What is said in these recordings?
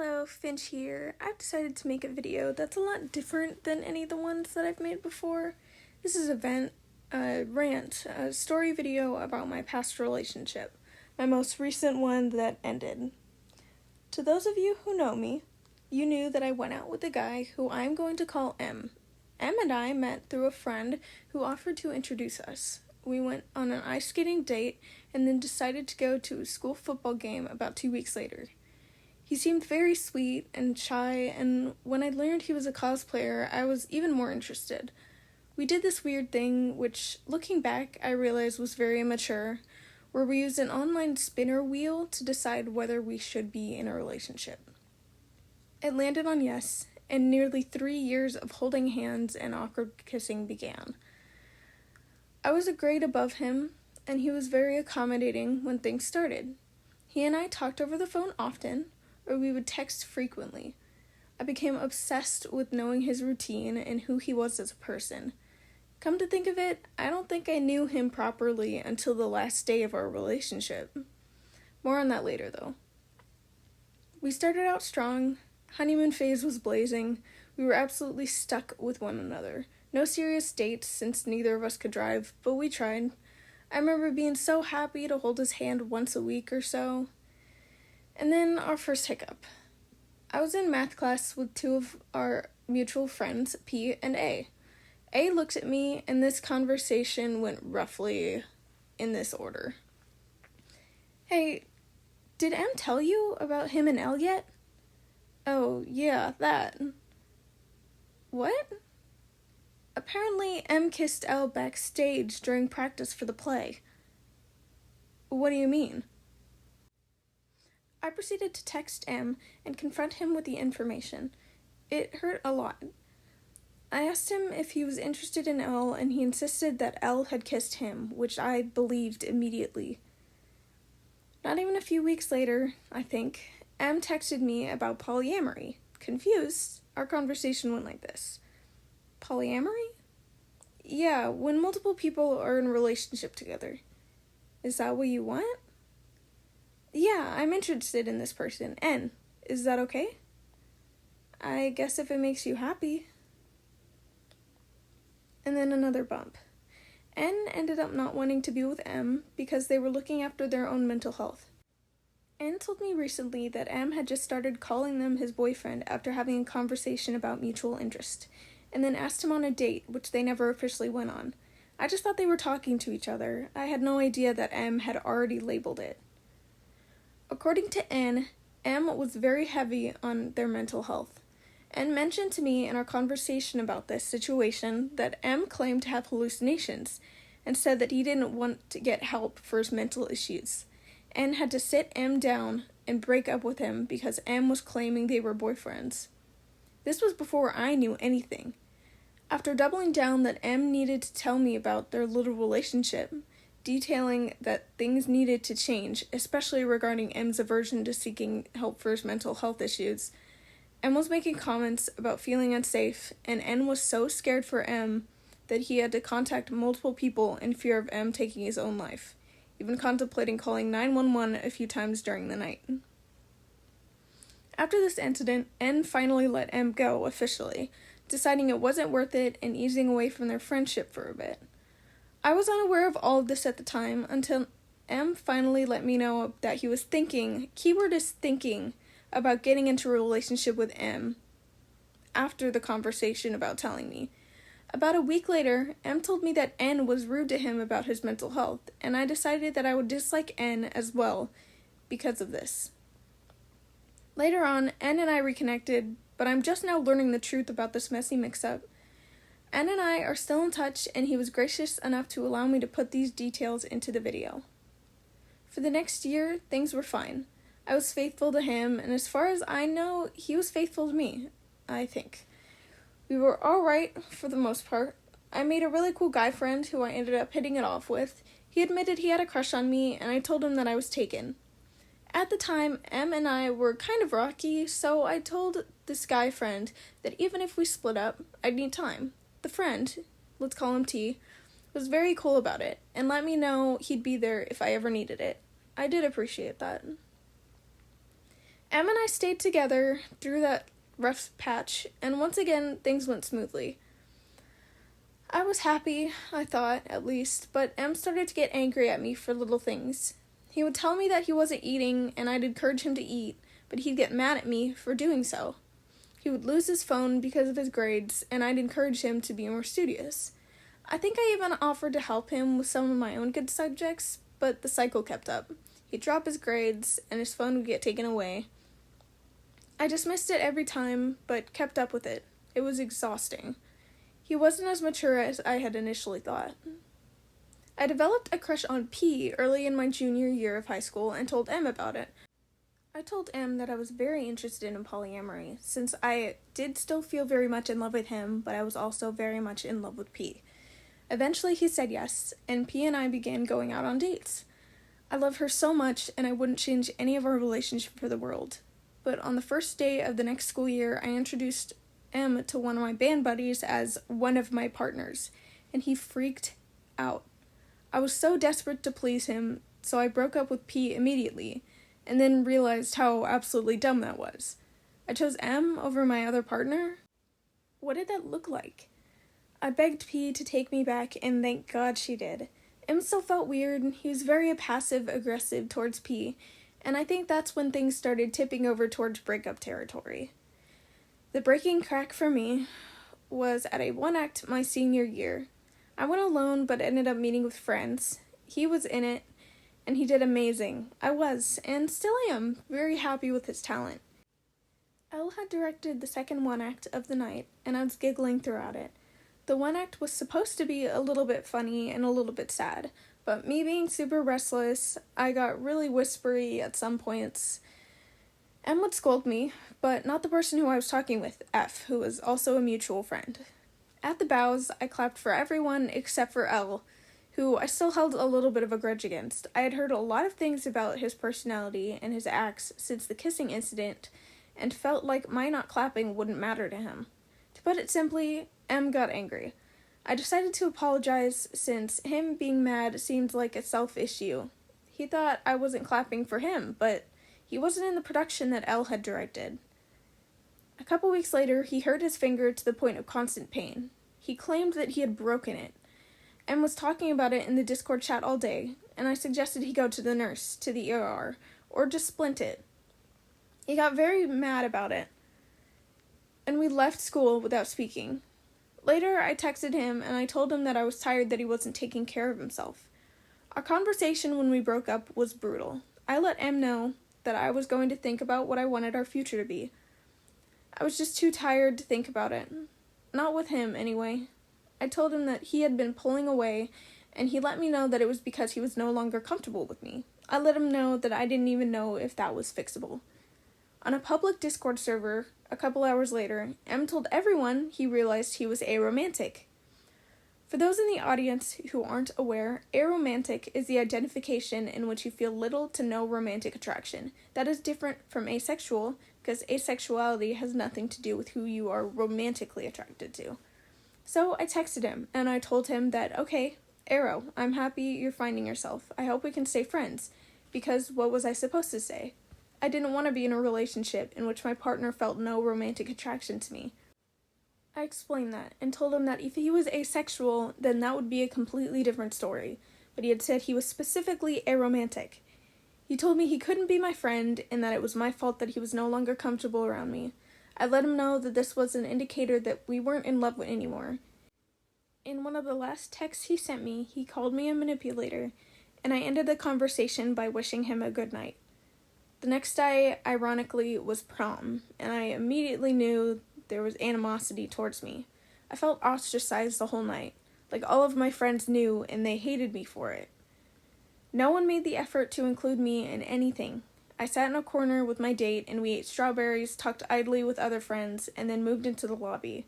Hello, Finch here. I've decided to make a video that's a lot different than any of the ones that I've made before. This is a story video about my past relationship, my most recent one that ended. To those of you who know me, you knew that I went out with a guy who I'm going to call M. M and I met through a friend who offered to introduce us. We went on an ice skating date and then decided to go to a school football game about 2 weeks later. He seemed very sweet and shy, and when I learned he was a cosplayer, I was even more interested. We did this weird thing, which, looking back, I realized was very immature, where we used an online spinner wheel to decide whether we should be in a relationship. It landed on yes, and nearly 3 years of holding hands and awkward kissing began. I was a grade above him, and he was very accommodating when things started. He and I talked over the phone often, or we would text frequently. I became obsessed with knowing his routine and who he was as a person. Come to think of it, I don't think I knew him properly until the last day of our relationship. More on that later, though. We started out strong. Honeymoon phase was blazing. We were absolutely stuck with one another. No serious dates since neither of us could drive, but we tried. I remember being so happy to hold his hand once a week or so. And then our first hiccup. I was in math class with two of our mutual friends, P and A. A looked at me, and this conversation went roughly in this order. Hey, did M tell you about him and L yet? Oh, yeah, that. What? Apparently, M kissed L backstage during practice for the play. What do you mean? I proceeded to text M and confront him with the information. It hurt a lot. I asked him if he was interested in L, and he insisted that L had kissed him, which I believed immediately. Not even a few weeks later, I think, M texted me about polyamory. Confused, our conversation went like this. Polyamory? Yeah, when multiple people are in a relationship together. Is that what you want? Yeah, I'm interested in this person. N. Is that okay? I guess if it makes you happy. And then another bump. N ended up not wanting to be with M because they were looking after their own mental health. N told me recently that M had just started calling them his boyfriend after having a conversation about mutual interest, and then asked him on a date, which they never officially went on. I just thought they were talking to each other. I had no idea that M had already labeled it. According to N, M was very heavy on their mental health. N mentioned to me in our conversation about this situation that M claimed to have hallucinations and said that he didn't want to get help for his mental issues. N had to sit M down and break up with him because M was claiming they were boyfriends. This was before I knew anything. After doubling down that M needed to tell me about their little relationship, detailing that things needed to change, especially regarding M's aversion to seeking help for his mental health issues, M was making comments about feeling unsafe, and N was so scared for M that he had to contact multiple people in fear of M taking his own life, even contemplating calling 911 a few times during the night. After this incident, N finally let M go officially, deciding it wasn't worth it and easing away from their friendship for a bit. I was unaware of all of this at the time until M finally let me know that he was thinking, keyword is thinking, about getting into a relationship with M after the conversation about telling me. About a week later, M told me that N was rude to him about his mental health, and I decided that I would dislike N as well because of this. Later on, N and I reconnected, but I'm just now learning the truth about this messy mix-up. N and I are still in touch, and he was gracious enough to allow me to put these details into the video. For the next year, things were fine. I was faithful to him, and as far as I know, he was faithful to me, I think. We were alright for the most part. I made a really cool guy friend who I ended up hitting it off with. He admitted he had a crush on me, and I told him that I was taken. At the time, M and I were kind of rocky, so I told this guy friend that even if we split up, I'd need time. The friend, let's call him T, was very cool about it, and let me know he'd be there if I ever needed it. I did appreciate that. Em and I stayed together through that rough patch, and once again, things went smoothly. I was happy, I thought, at least, but Em started to get angry at me for little things. He would tell me that he wasn't eating, and I'd encourage him to eat, but he'd get mad at me for doing so. He would lose his phone because of his grades, and I'd encourage him to be more studious. I think I even offered to help him with some of my own good subjects, but the cycle kept up. He'd drop his grades, and his phone would get taken away. I dismissed it every time, but kept up with it. It was exhausting. He wasn't as mature as I had initially thought. I developed a crush on P early in my junior year of high school and told Em about it. I told Em that I was very interested in polyamory, since I did still feel very much in love with him, but I was also very much in love with P. Eventually he said yes, and P and I began going out on dates. I love her so much, and I wouldn't change any of our relationship for the world. But on the first day of the next school year, I introduced Em to one of my band buddies as one of my partners, and he freaked out. I was so desperate to please him, so I broke up with P immediately, and then realized how absolutely dumb that was. I chose Em over my other partner? What did that look like? I begged P to take me back, and thank God she did. Em still felt weird. He was very passive-aggressive towards P, and I think that's when things started tipping over towards breakup territory. The breaking crack for me was at a one-act my senior year. I went alone, but ended up meeting with friends. He was in it, and he did amazing. I was, and still am, very happy with his talent. Elle had directed the second one-act of the night, and I was giggling throughout it. The one-act was supposed to be a little bit funny and a little bit sad, but me being super restless, I got really whispery at some points. Em would scold me, but not the person who I was talking with, F, who was also a mutual friend. At the bows, I clapped for everyone except for L, who I still held a little bit of a grudge against. I had heard a lot of things about his personality and his acts since the kissing incident, and felt like my not clapping wouldn't matter to him. To put it simply, M got angry. I decided to apologize since him being mad seemed like a self-issue. He thought I wasn't clapping for him, but he wasn't in the production that L had directed. A couple weeks later, he hurt his finger to the point of constant pain. He claimed that he had broken it, and was talking about it in the Discord chat all day, and I suggested he go to the nurse, to the ER, or just splint it. He got very mad about it, and we left school without speaking. Later, I texted him, and I told him that I was tired that he wasn't taking care of himself. Our conversation when we broke up was brutal. I let M know that I was going to think about what I wanted our future to be. I was just too tired to think about it. Not with him, anyway. I told him that he had been pulling away, and he let me know that it was because he was no longer comfortable with me. I let him know that I didn't even know if that was fixable. On a public Discord server, a couple hours later, M told everyone he realized he was aromantic. For those in the audience who aren't aware, aromantic is the identification in which you feel little to no romantic attraction. That is different from asexual, because asexuality has nothing to do with who you are romantically attracted to. So I texted him, and I told him that, okay, Aro, I'm happy you're finding yourself. I hope we can stay friends. Because what was I supposed to say? I didn't want to be in a relationship in which my partner felt no romantic attraction to me. I explained that, and told him that if he was asexual, then that would be a completely different story, but he had said he was specifically aromantic. He told me he couldn't be my friend, and that it was my fault that he was no longer comfortable around me. I let him know that this was an indicator that we weren't in love anymore. In one of the last texts he sent me, he called me a manipulator, and I ended the conversation by wishing him a good night. The next day, ironically, was prom, and I immediately knew there was animosity towards me. I felt ostracized the whole night, like all of my friends knew, and they hated me for it. No one made the effort to include me in anything. I sat in a corner with my date, and we ate strawberries, talked idly with other friends, and then moved into the lobby.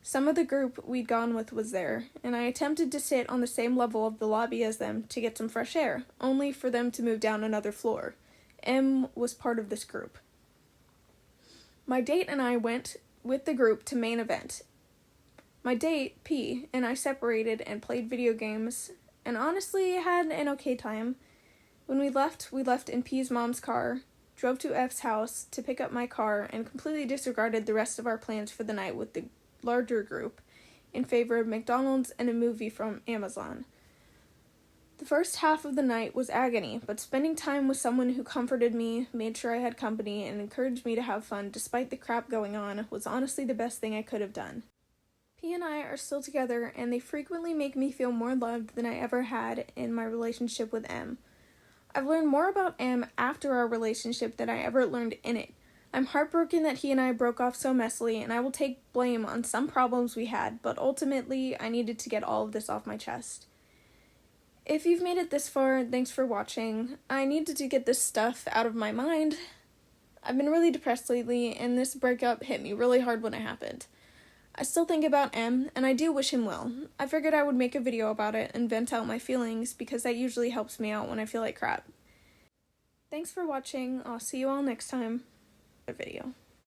Some of the group we'd gone with was there, and I attempted to sit on the same level of the lobby as them to get some fresh air, only for them to move down another floor. M was part of this group. My date and I went with the group to main event. My date, P, and I separated and played video games, and honestly had an okay time. When we left in P's mom's car. drove to F's house to pick up my car, and completely disregarded the rest of our plans for the night with the larger group in favor of McDonald's and a movie from Amazon. The first half of the night was agony, but spending time with someone who comforted me, made sure I had company, and encouraged me to have fun despite the crap going on was honestly the best thing I could have done. P and I are still together, and they frequently make me feel more loved than I ever had in my relationship with M. I've learned more about M after our relationship than I ever learned in it. I'm heartbroken that he and I broke off so messily, and I will take blame on some problems we had, but ultimately, I needed to get all of this off my chest. If you've made it this far, thanks for watching. I needed to get this stuff out of my mind. I've been really depressed lately, and this breakup hit me really hard when it happened. I still think about M, and I do wish him well. I figured I would make a video about it and vent out my feelings, because that usually helps me out when I feel like crap. Thanks for watching. I'll see you all next time. Video.